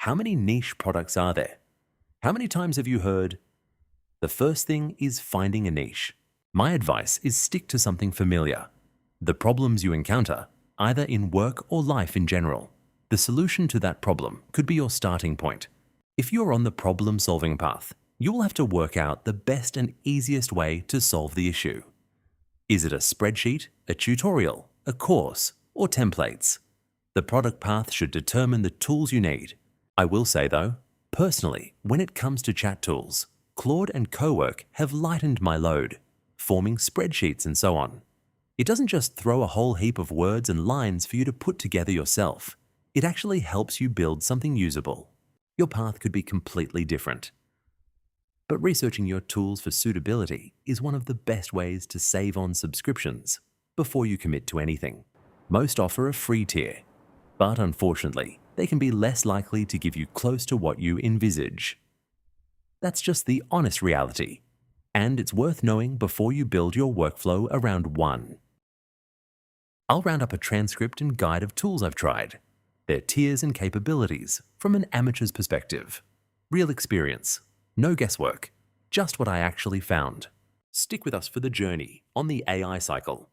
How many niche products are there? How many times have you heard, the first thing is finding a niche? My advice is stick to something familiar. The problems you encounter, either in work or life in general, the solution to that problem could be your starting point. If you're on the problem-solving path, you will have to work out the best and easiest way to solve the issue. Is it a spreadsheet, a tutorial, a course, or templates? The product path should determine the tools you need. I will say though, personally, when it comes to chat tools, Claude and Cowork have lightened my load, forming spreadsheets and so on. It doesn't just throw a whole heap of words and lines for you to put together yourself. It actually helps you build something usable. Your path could be completely different. But researching your tools for suitability is one of the best ways to save on subscriptions before you commit to anything. Most offer a free tier, but unfortunately, they can be less likely to give you close to what you envisage. That's just the honest reality, and it's worth knowing before you build your workflow around one. I'll round up a transcript and guide of tools I've tried, their tiers and capabilities from an amateur's perspective. Real experience, no guesswork, just what I actually found. Stick with us for the journey on the AI cycle.